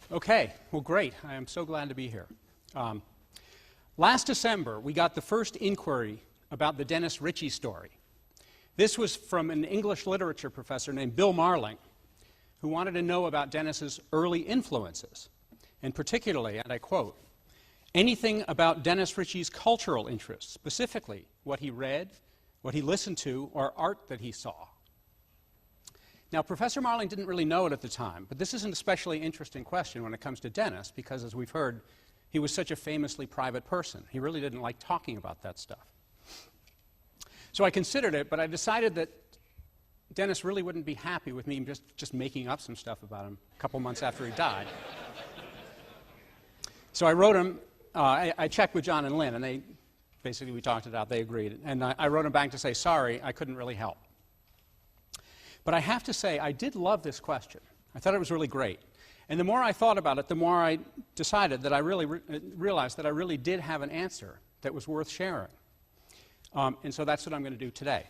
Okay, well, great. I am so glad to be here. Last December, we got the first inquiry about the Dennis Ritchie story. This was from an English literature professor named Bill Marling, who wanted to know about Dennis's early influences, and particularly, and I quote, anything about Dennis Ritchie's cultural interests, specifically what he read, what he listened to, or art that he saw. Now, Professor Marling didn't really know it at the time, but this is an especially interesting question when it comes to Dennis, because as we've heard, he was such a famously private person. He really didn't like talking about that stuff. So I considered it, but I decided that Dennis really wouldn't be happy with me just making up some stuff about him a couple months after he died. So I wrote him, I checked with John and Lynn, and we talked it out, they agreed. And I wrote him back to say, sorry, I couldn't really help. But I have to say, I did love this question. I thought it was really great. And the more I thought about it, the more I decided that I really realized that I really did have an answer that was worth sharing. And so that's what I'm going to do today.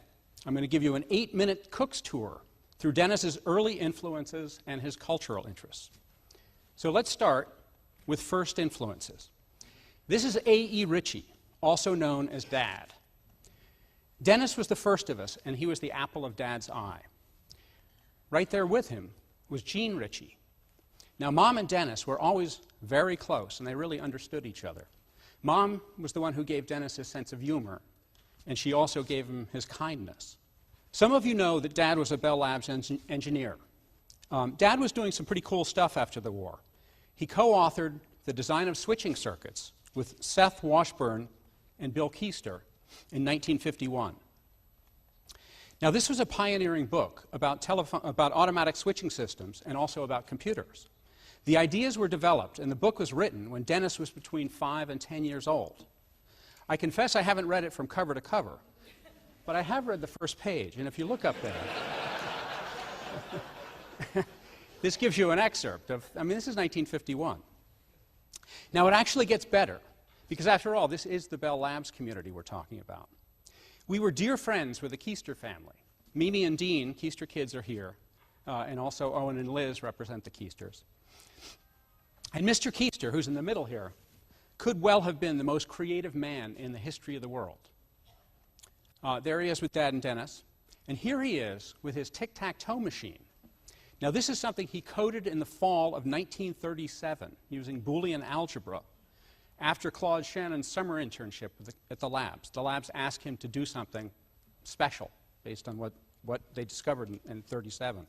I'm going to give you an 8-minute cook's tour through Dennis's early influences and his cultural interests. So let's start with first influences. This is A.E. Ritchie, also known as Dad. Dennis was the first of us, and he was the apple of Dad's eye. Right there with him was Jean Ritchie. Now, Mom and Dennis were always very close, and they really understood each other. Mom was the one who gave Dennis his sense of humor, and she also gave him his kindness. Some of you know that Dad was a Bell Labs engineer. Dad was doing some pretty cool stuff after the war. He co-authored the design of switching circuits with Seth Washburn and Bill Keister in 1951. Now, this was a pioneering book about automatic switching systems and also about computers. The ideas were developed, and the book was written when Dennis was between 5 and 10 years old. I confess I haven't read it from cover to cover, but I have read the first page, and if you look up there, this gives you an excerpt of, this is 1951. Now, it actually gets better, because after all, this is the Bell Labs community we're talking about. We were dear friends with the Keister family. Mimi and Dean, Keister kids, are here, and also Owen and Liz represent the Keisters. And Mr. Keister, who's in the middle here, could well have been the most creative man in the history of the world. There he is with Dad and Dennis, and here he is with his tic-tac-toe machine. Now, this is something he coded in the fall of 1937 using Boolean algebra after Claude Shannon's summer internship at the labs. The labs asked him to do something special based on what they discovered in 1937.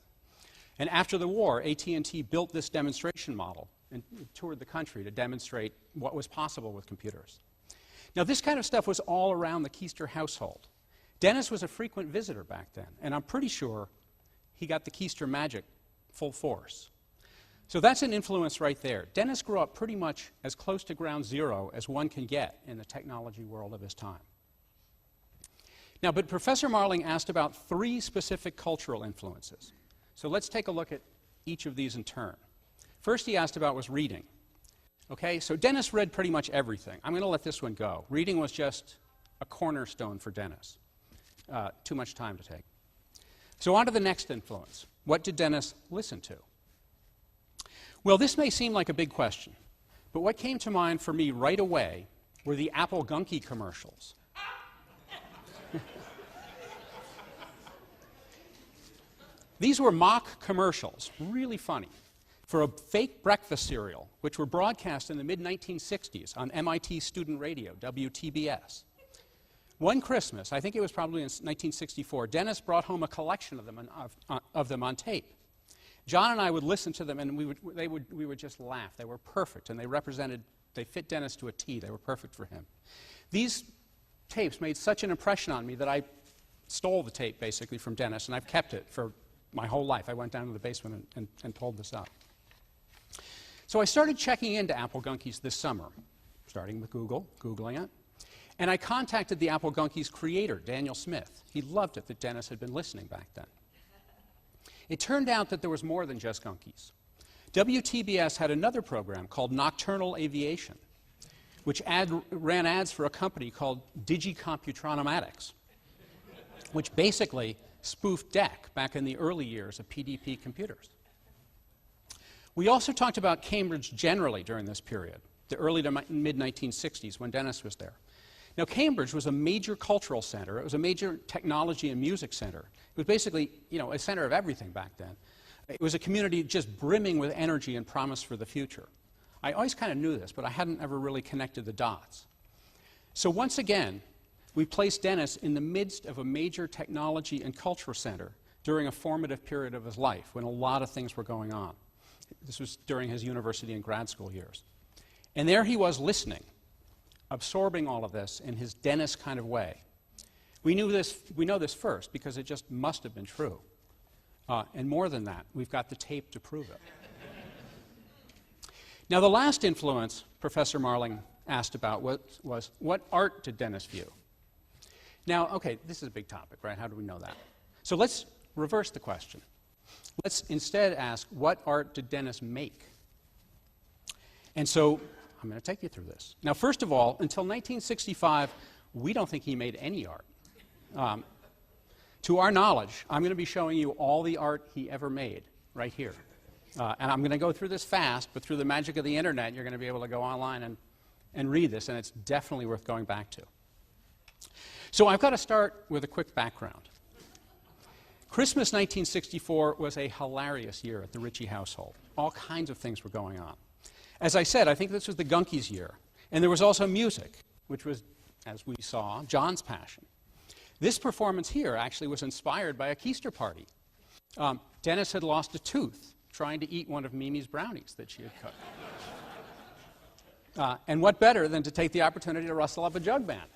And after the war, AT&T built this demonstration model and toured the country to demonstrate what was possible with computers. Now, this kind of stuff was all around the Keister household. Dennis was a frequent visitor back then, and I'm pretty sure he got the Keister magic full force. So that's an influence right there. Dennis grew up pretty much as close to ground zero as one can get in the technology world of his time. Now, but Professor Marling asked about 3 specific cultural influences. So let's take a look at each of these in turn. First he asked about was reading. Okay, so Dennis read pretty much everything. I'm going to let this one go. Reading was just a cornerstone for Dennis. Too much time to take. So on to the next influence. What did Dennis listen to? Well, this may seem like a big question, but what came to mind for me right away were the Apple Gunky commercials. These were mock commercials, really funny, for a fake breakfast cereal, which were broadcast in the mid-1960s on MIT student radio, WTBS. One Christmas, I think it was probably in 1964, Dennis brought home a collection of them on tape. John and I would listen to them, and we would just laugh. They were perfect, and they fit Dennis to a T. They were perfect for him. These tapes made such an impression on me that I stole the tape, basically, from Dennis, and I've kept it for my whole life. I went down to the basement and pulled this up. So I started checking into Apple Gunkies this summer, starting with Googling it, and I contacted the Apple Gunkies creator, Daniel Smith. He loved it that Dennis had been listening back then. It turned out that there was more than just Gunkies. WTBS had another program called Nocturnal Aviation, which ran ads for a company called Digicomputronomatics, which basically spoofed DEC back in the early years of PDP computers. We also talked about Cambridge generally during this period, the early to mid-1960s when Dennis was there. Now, Cambridge was a major cultural center. It was a major technology and music center. It was basically, a center of everything back then. It was a community just brimming with energy and promise for the future. I always kind of knew this, but I hadn't ever really connected the dots. So once again, we placed Dennis in the midst of a major technology and cultural center during a formative period of his life when a lot of things were going on. This was during his university and grad school years. And there he was listening, absorbing all of this in his Dennis kind of way. We know this first because it just must have been true. And more than that, we've got the tape to prove it. Now, the last influence Professor Marling asked about was what art did Dennis view? Now, okay, this is a big topic, right? How do we know that? So let's reverse the question. Let's instead ask, what art did Dennis make? And so I'm going to take you through this. Now, first of all, until 1965, we don't think he made any art. To our knowledge, I'm going to be showing you all the art he ever made right here. And I'm going to go through this fast, but through the magic of the internet, you're going to be able to go online and read this, and it's definitely worth going back to. So I've got to start with a quick background. Christmas 1964 was a hilarious year at the Ritchie household. All kinds of things were going on. As I said, I think this was the Gunkies' year. And there was also music, which was, as we saw, John's passion. This performance here actually was inspired by a keister party. Dennis had lost a tooth trying to eat one of Mimi's brownies that she had cut. And what better than to take the opportunity to rustle up a jug band?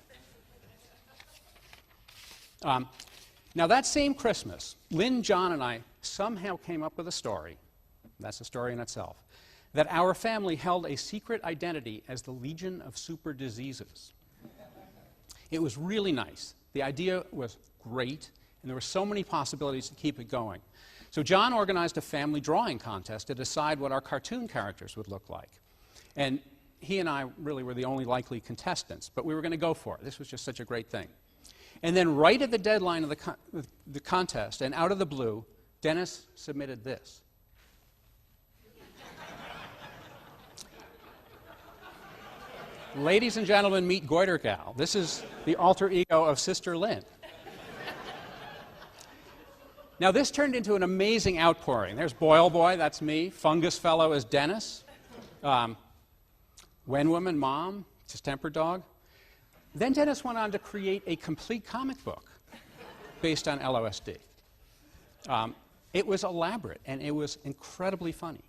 Now, that same Christmas, Lynn, John, and I somehow came up with a story, that's a story in itself, that our family held a secret identity as the Legion of Super Diseases. It was really nice. The idea was great, and there were so many possibilities to keep it going. So John organized a family drawing contest to decide what our cartoon characters would look like. And he and I really were the only likely contestants, but we were going to go for it. This was just such a great thing. And then right at the deadline of the contest, and out of the blue, Dennis submitted this. Ladies and gentlemen, meet Goiter Gal. This is the alter ego of Sister Lynn. Now, this turned into an amazing outpouring. There's Boil Boy, that's me. Fungus Fellow is Dennis. Wen Woman, Mom, Distemper Dog. Then Dennis went on to create a complete comic book based on LOSD. It was elaborate, and it was incredibly funny.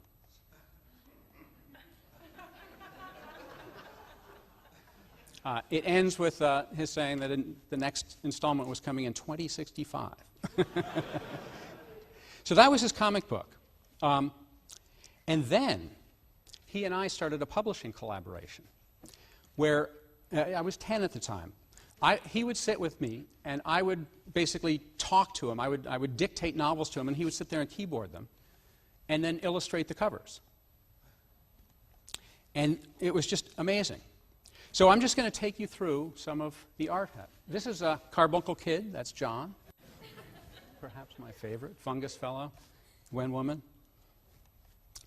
It ends with his saying that the next installment was coming in 2065. So that was his comic book. And then he and I started a publishing collaboration where I was 10 at the time. He would sit with me, and I would basically talk to him. I would dictate novels to him, and he would sit there and keyboard them, and then illustrate the covers. And it was just amazing. So I'm just going to take you through some of the art. This is a Carbuncle Kid. That's John. Perhaps my favorite. Fungus Fellow. Wen Woman.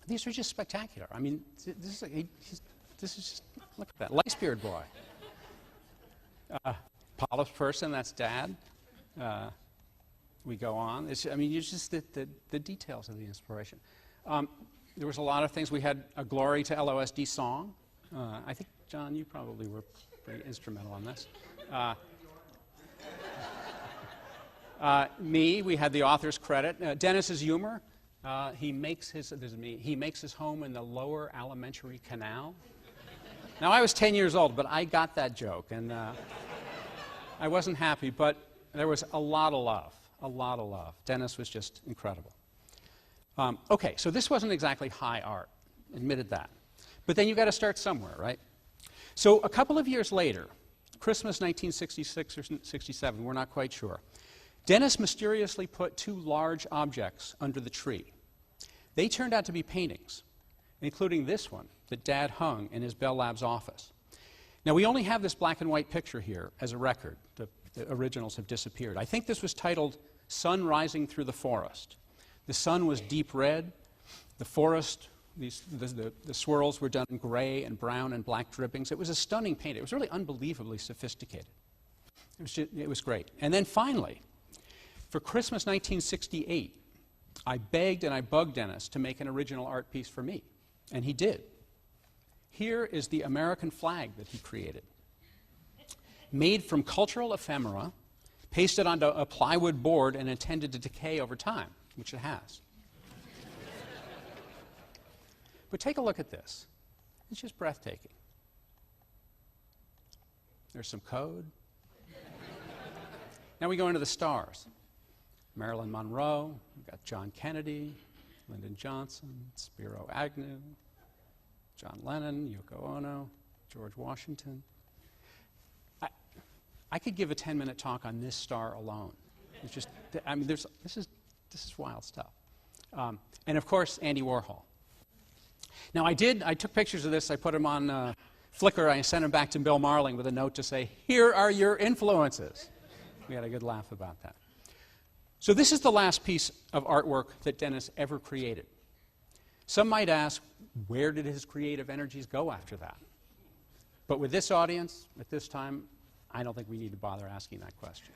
These are just spectacular. I mean, this is just, look at that. Licebeard Boy. Polished Person, that's Dad. We go on. It's just the details of the inspiration. There was a lot of things. We had a Glory to LOSD song. I think, John, you probably were pretty instrumental on this. Me, we had the author's credit. Dennis's humor. He makes his home in the lower alimentary canal. Now, I was 10 years old, but I got that joke, and I wasn't happy, but there was a lot of love. Dennis was just incredible. Okay, so this wasn't exactly high art, admitted that. But then you've got to start somewhere, right? So a couple of years later, Christmas 1966 or 67, we're not quite sure, Dennis mysteriously put two large objects under the tree. They turned out to be paintings, including this one that Dad hung in his Bell Labs office. Now, we only have this black and white picture here as a record. The originals have disappeared. I think this was titled Sun Rising Through the Forest. The sun was deep red. The forest The swirls were done in gray and brown and black drippings. It was a stunning paint. It was really unbelievably sophisticated. It was great. And then finally, for Christmas 1968, I begged and I bugged Dennis to make an original art piece for me, and he did. Here is the American flag that he created. Made from cultural ephemera, pasted onto a plywood board and intended to decay over time, which it has. But take a look at this. It's just breathtaking. There's some code. Now we go into the stars. Marilyn Monroe, we've got John Kennedy, Lyndon Johnson, Spiro Agnew, John Lennon, Yoko Ono, George Washington. I could give a 10-minute talk on this star alone. It's just, I mean, this is wild stuff. And of course, Andy Warhol. Now I took pictures of this, I put them on Flickr, I sent them back to Bill Marling with a note to say, here are your influences. We had a good laugh about that. So this is the last piece of artwork that Dennis ever created. Some might ask, where did his creative energies go after that? But with this audience, at this time, I don't think we need to bother asking that question.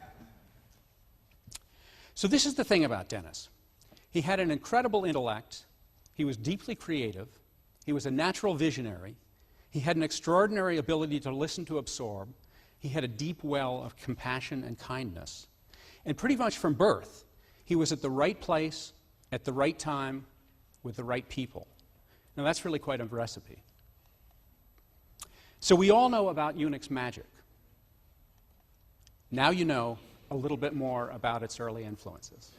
So this is the thing about Dennis. He had an incredible intellect. He was deeply creative. He was a natural visionary. He had an extraordinary ability to listen to absorb. He had a deep well of compassion and kindness. And pretty much from birth, he was at the right place, at the right time, with the right people. Now that's really quite a recipe. So we all know about Unix magic. Now you know a little bit more about its early influences.